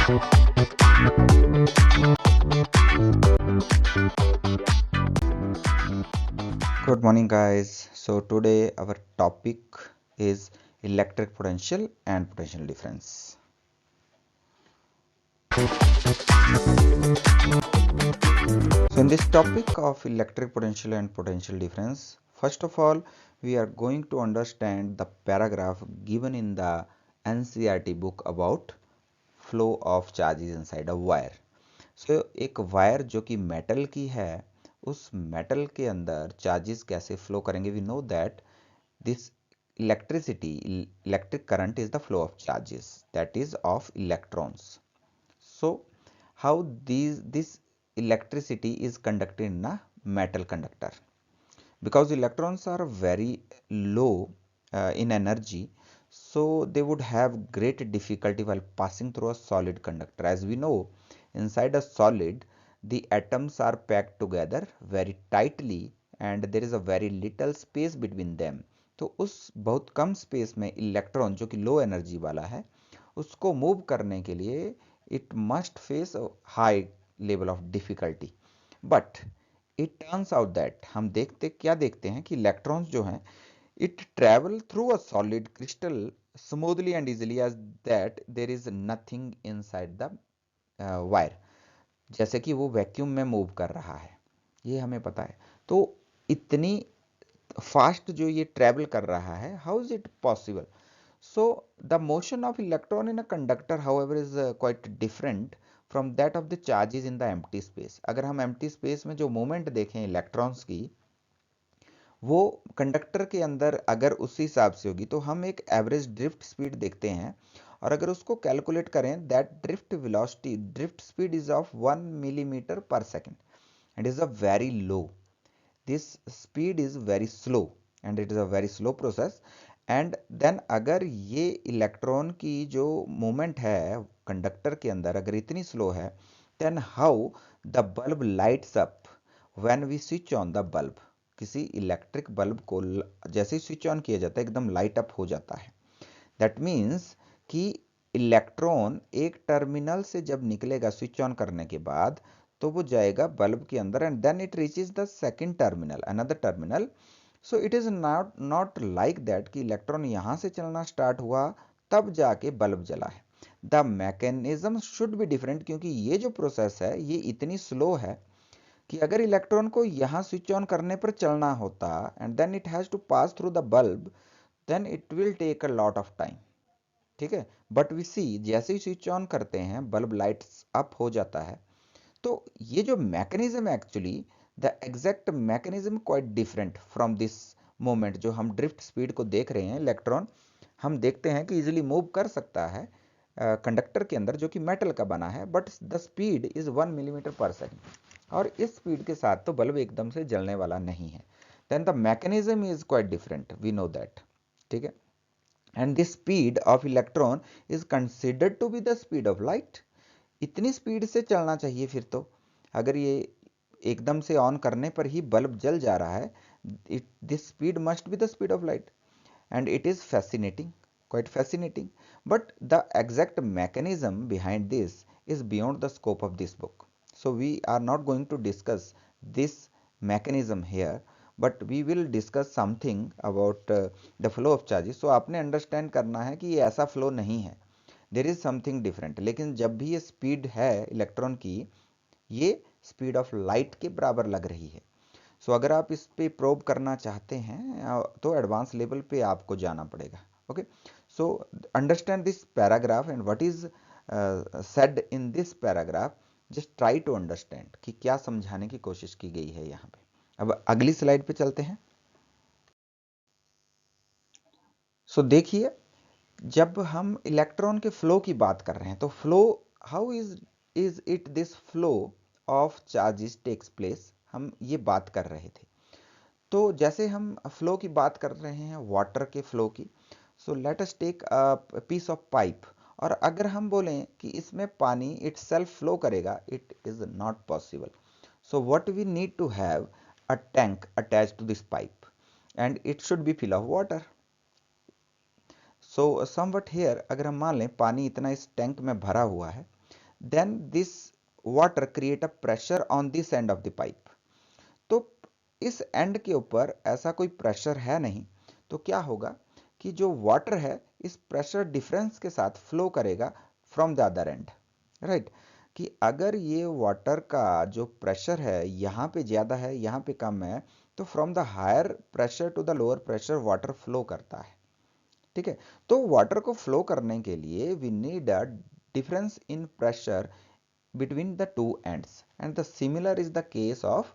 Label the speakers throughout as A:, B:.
A: Good morning, guys. So today our topic is electric potential and potential difference. So in this topic of electric potential and potential difference, first of all, we are going to understand the paragraph given in the NCERT book about flow of charges inside a wire. So एक wire जो कि metal की है, उस metal के अंदर charges कैसे flow करेंगे. We know that this electric current is the flow of charges, that is of electrons. So how this electricity is conducted in a metal conductor? Because electrons are very low in energy, so they would have great difficulty while passing through a solid conductor. As we know, inside a solid the atoms are packed together very tightly and there is a very little space between them. तो उस बहुत कम space में electron जो कि low energy वाला है उसको move करने के लिए it must face high level of difficulty. But it turns out that हम क्या देखते हैं कि इलेक्ट्रॉन्स जो हैं it travel through a solid crystal smoothly and easily as that there is nothing inside the wire, जैसे कि वो वैक्यूम में मूव कर रहा है, ये हमें पता है. तो इतनी फास्ट जो ये ट्रेवल कर रहा है, how is it possible? So the motion of electron in a conductor however is quite different from that of the charges in the empty space. अगर हम एम्प्टी स्पेस में जो मूवमेंट देखें इलेक्ट्रॉन्स की, वो कंडक्टर के अंदर अगर उसी हिसाब से होगी तो हम एक एवरेज ड्रिफ्ट स्पीड देखते हैं, और अगर उसको कैलकुलेट करें that drift speed is of 1 millimetre per second and is a very low. this speed is very slow and it is a very slow process. and then अगर ये electron की जो मूवमेंट है कंडक्टर के अंदर अगर इतनी स्लो है, then how the bulb lights up when we switch on the bulb. किसी इलेक्ट्रिक बल्ब को जैसे ही स्विच ऑन किया जाता है एकदम लाइट अप हो जाता है. दैट मीन्स कि इलेक्ट्रॉन एक टर्मिनल से जब निकलेगा स्विच ऑन करने के बाद तो वो जाएगा बल्ब के अंदर and then it reaches the second terminal, another terminal. So it is not like that कि इलेक्ट्रॉन यहां से चलना स्टार्ट हुआ तब जाके बल्ब जला है. The mechanism should be different, क्योंकि ये जो प्रोसेस है ये इतनी स्लो है कि अगर इलेक्ट्रॉन को यहां स्विच ऑन करने पर चलना होता and then it has to pass through the bulb, then it will take a lot of time. ठीक है, बट वी सी जैसे ही स्विच ऑन करते हैं बल्ब लाइट्स अप हो जाता है. तो ये जो mechanism actually the exact mechanism quite different from this moment. जो हम ड्रिफ्ट स्पीड को देख रहे हैं, इलेक्ट्रॉन हम देखते हैं कि इजीली मूव कर सकता है कंडक्टर के अंदर जो कि मेटल का बना है, but the speed is 1 millimetre per second, और इस स्पीड के साथ तो बल्ब एकदम से जलने वाला नहीं है. Then the mechanism is quite different, we know that. ठीक है, and the speed of electron is considered to be the speed of light. इतनी स्पीड से चलना चाहिए फिर तो, अगर ये एकदम से ऑन करने पर ही बल्ब जल जा रहा है, this speed must be the speed of light. and it is fascinating, quite fascinating, but the exact mechanism behind this is beyond the scope of this book. So we are not going to discuss this mechanism here, but we will discuss something about the flow of charges. So आपने understand करना है कि ये ऐसा flow नहीं है, there is something different. लेकिन जब भी ये speed है इलेक्ट्रॉन की, ये स्पीड ऑफ लाइट के बराबर लग रही है. सो अगर आप इस पे प्रोब करना चाहते हैं तो एडवांस लेवल पे आपको जाना पड़ेगा. Okay, so understand this paragraph and what is said in this paragraph. Just try to understand कि क्या समझाने की कोशिश की गई है यहाँ पे. अब अगली स्लाइड पे चलते हैं. सो देखिए, जब हम इलेक्ट्रॉन के फ्लो की बात कर रहे हैं तो flow, how is it this flow of charges takes place, हम ये बात कर रहे थे. तो जैसे हम फ्लो की बात कर रहे हैं वाटर के फ्लो की, so let us take a piece of pipe, और अगर हम बोलें कि इसमें पानी इट सेल्फ फ्लो करेगा, it is not possible. So what we need to have a tank attach to this pipe and it should be fill of water. So somewhat here, अगर हम मान लें पानी इतना इस टैंक में भरा हुआ है, then this water create a pressure on this end of the pipe. तो इस एंड के ऊपर ऐसा कोई प्रेशर है नहीं, तो क्या होगा कि जो वाटर है इस प्रेशर डिफरेंस के साथ फ्लो करेगा from the other and, right. कि अगर ये वाटर का जो प्रेशर है यहाँ पे ज़्यादा है यहाँ पे कम है, तो from the higher pressure to the lower pressure water flow करता है, ठीक है। तो वाटर को फ्लो करने के लिए we need a difference in pressure between the two ends, and the similar is the case of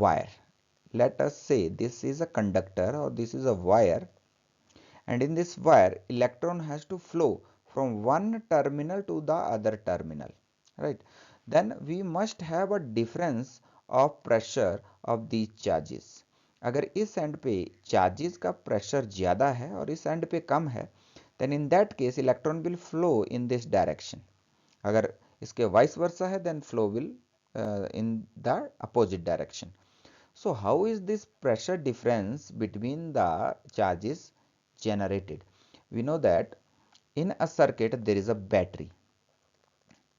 A: wire. Let us say this is a conductor or this is a wire, and in this wire electron has to flow from one terminal to the other terminal, right? Then we must have a difference of pressure of these charges. अगर इस and पे charges का pressure ज़्यादा है और इस and पे कम है, then in that case electron will flow in this direction. अगर इसके वाइस वर्सा है, then flow will in the opposite direction. So how is this pressure difference between the charges generated? We know that in a circuit there is a battery,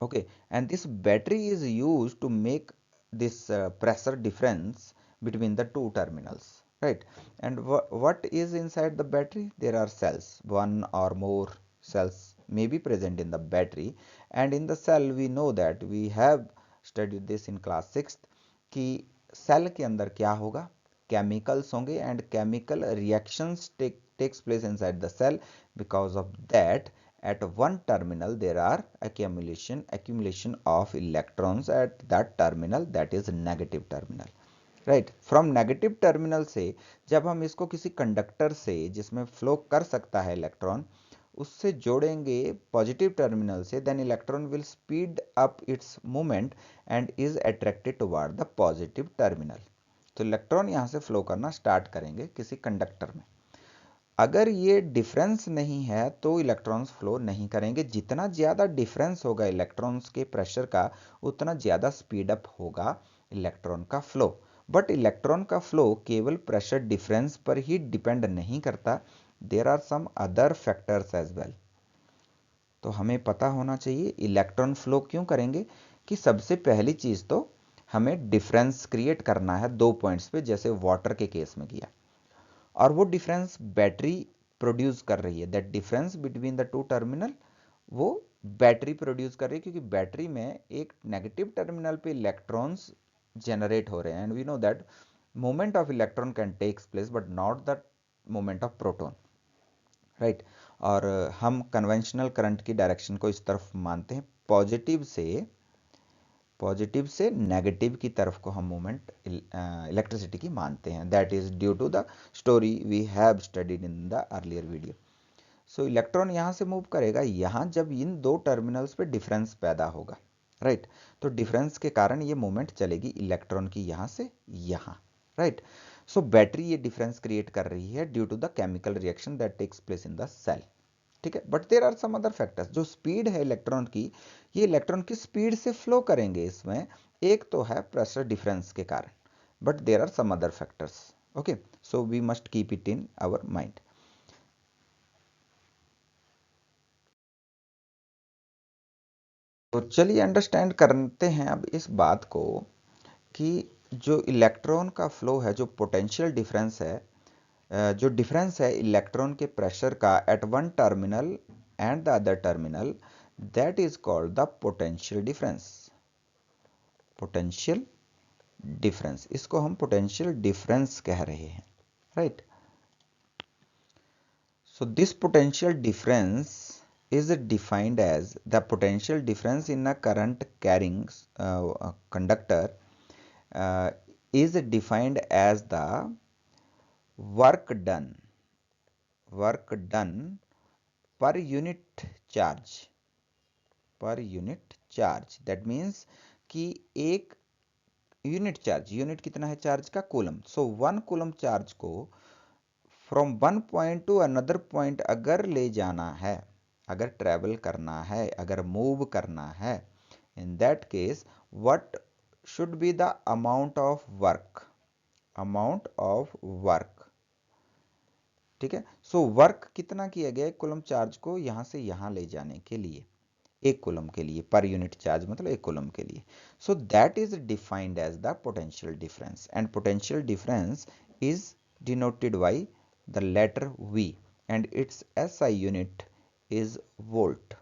A: okay, and this battery is used to make this pressure difference between the two terminals, right? And what is inside the battery? There are cells, one or more cells may be present in the battery, and in the cell we know that we have studied this in class 6th कि cell के अंदर क्या होगा, chemicals होंगे and chemical reactions takes place inside the cell. Because of that, at one terminal there are accumulation of electrons at that terminal, that is negative terminal, right. From negative terminal से जब हम इसको किसी conductor से जिसमें flow कर सकता है इलेक्ट्रॉन, उससे जोड़ेंगे पॉजिटिव टर्मिनल से, then electron will speed up its movement and is attracted toward the positive terminal. तो इलेक्ट्रॉन यहाँ से फ्लो करना स्टार्ट करेंगे किसी कंडक्टर में। अगर ये डिफरेंस नहीं है तो इलेक्ट्रॉन्स फ्लो नहीं करेंगे। जितना ज़्यादा डिफरेंस होगा इलेक्ट्रॉन्स के प्रेशर का, उतना ज़्यादा स्पीड अप होगा इलेक्ट्रॉन का फ्लो। बट इलेक्ट्रॉन का फ्लो केवल प्रेशर डिफरेंस पर ही डिपेंड नहीं करता, there are some other factors as well. तो हमें पता होना चाहिए इलेक्ट्रॉन फ्लो क्यों करेंगे, कि सबसे पहली चीज़ तो हमें डिफरेंस क्रिएट करना है दो पॉइंट्स पे, जैसे वाटर के केस में किया, और वो डिफरेंस बैटरी प्रोड्यूस कर रही है। That difference between the two terminal वो बैटरी प्रोड्यूस कर रही है, क्योंकि बैटरी में एक नेगेटिव टर्मिनल पे इलेक्ट्रॉन्स जनरेट हो रहे हैं, and we know that movement of electron can takes place but not the movement of proton, right. और हम कन्वेंशनल करंट की डायरेक्शन को इस तरफ मानते हैं, पॉजिटिव से नेगेटिव की तरफ को हम मूवमेंट इलेक्ट्रिसिटी की मानते हैं। That is due to the story we have studied in the earlier video. So electron यहाँ से मूव करेगा यहाँ, जब इन दो टर्मिनल्स पे डिफरेंस पैदा होगा, राइट। तो डिफरेंस के कारण ये मूवमेंट चलेगी इलेक्ट्रॉन की यहाँ से यहाँ, राइट। सो बैटरी ये डिफरेंस क्रिएट कर रही है due to the chemical reaction that takes place in the cell, ठीक है। But there are some other factors. जो स्पीड है इलेक्ट्रॉन की, ये इलेक्ट्रॉन की स्पीड से फ्लो करेंगे इसमें, एक तो है प्रेशर डिफरेंस के कारण, but there are some other factors, okay. So we must keep it in our mind. तो चलिए अंडरस्टैंड करते हैं अब इस बात को कि जो इलेक्ट्रॉन का फ्लो है, जो पोटेंशियल डिफरेंस है, जो डिफरेंस है इलेक्ट्रॉन के प्रेशर का at one terminal and the other terminal, that is called the potential difference. Potential difference, इसको हम पोटेंशियल डिफरेंस कह रहे हैं, right. So this potential difference is defined as the potential difference in a current carrying conductor is defined as the work done per unit charge that means कि एक unit charge, unit कितना है charge का, coulomb. सो 1 coulomb charge को from one point two another point अगर ले जाना है, अगर ट्रेवल करना है, अगर मूव करना है, in that case what should be the amount of work, ठीक है। सो वर्क कितना किया गया है कूलम चार्ज को यहां से यहां ले जाने के लिए, एक कूलम के लिए, पर यूनिट चार्ज मतलब एक कूलम के लिए. So that is defined as the potential difference, and potential difference is denoted by the letter V, and its SI unit is volt,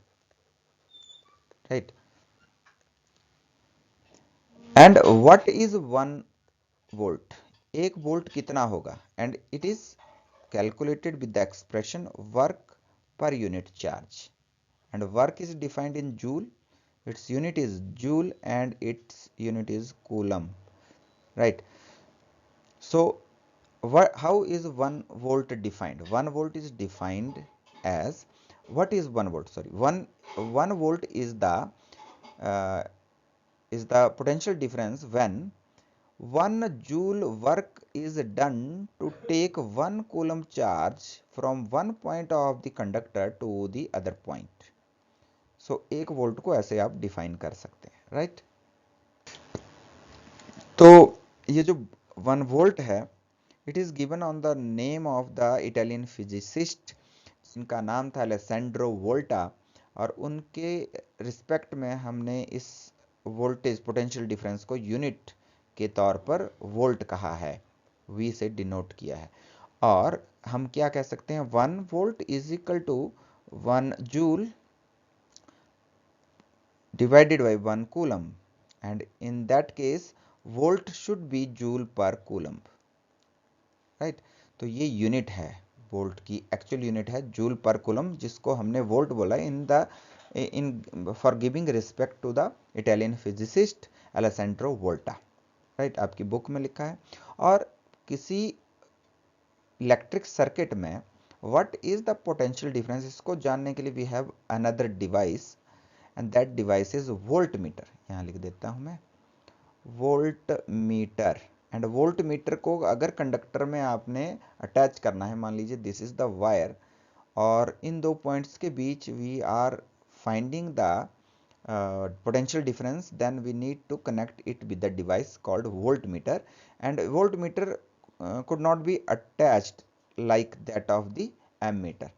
A: right? And what is 1 volt? 1 volt कितना होगा? And it is calculated with the expression work per unit charge, and work is defined in joule. Its unit is joule and its unit is coulomb, right? So how is 1 volt defined? 1 volt is defined as, what is 1 volt? Sorry, 1 volt uh, is the potential difference when 1 joule work is done to take 1 coulomb charge from one point of the conductor to the other point. So 1 volt को ऐसे आप define कर सकते हैं, right? तो ये जो 1 volt है, it is given on the name of the Italian physicist, जिनका नाम था अलेसैंड्रो वोल्टा, और उनके रिस्पेक्ट में हमने इस वोल्टेज पोटेंशियल डिफरेंस को यूनिट के तौर पर वोल्ट कहा है, V से डिनोट किया है. और हम क्या कह सकते हैं? 1 volt is equal to 1 joule divided by 1 coulomb, and in that case volt should be joule per coulomb, right? तो ये यूनिट है, वोल्ट की एक्चुअल यूनिट है जूल पर कूलम, जिसको हमने वोल्ट बोला in for giving respect to the Italian physicist Alessandro Volta, right? आपकी book में लिखा है. और किसी इलेक्ट्रिक सर्किट में what is the potential difference, इसको जानने के लिए we have another device, and that device is voltmeter. यहाँ लिख देता हूँ मैं voltmeter. एंड voltmeter को अगर कंडक्टर में आपने अटैच करना है, मान लीजिए दिस इज द वायर, और इन दो पॉइंट्स के बीच we are finding the potential difference, then we need to connect it with the device called voltmeter. And voltmeter could not be attached like that of the ammeter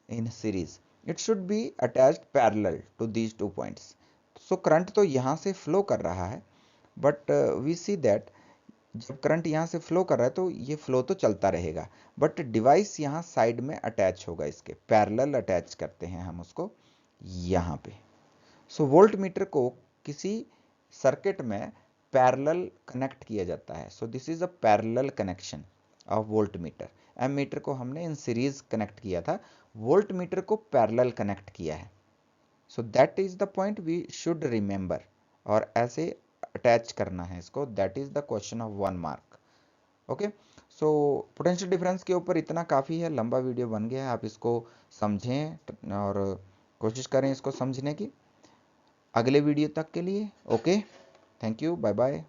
A: in series. It should be attached parallel to these 2 points. So current तो यहाँ से flow कर रहा है, but we see that जब current यहाँ से flow कर रहा है तो ये फ्लो तो चलता रहेगा, बट डिवाइस यहाँ साइड में अटैच होगा, इसके पैरेलल अटैच करते हैं हम उसको यहाँ पे. सो वोल्ट मीटर को किसी सर्किट में पैरेलल कनेक्ट किया जाता है. So this is a parallel connection of volt meter. Ammeter को हमने इन सीरीज कनेक्ट किया था, वोल्ट मीटर को पैरेलल कनेक्ट किया है. So that is the point we should remember, और ऐसे अटैच करना है इसको. That is the question of 1 mark. Okay, so potential difference के ऊपर इतना काफ़ी है, लंबा वीडियो बन गया है. आप इसको समझें और कोशिश करें इसको समझने की. अगले वीडियो तक के लिए okay, thank you, bye bye.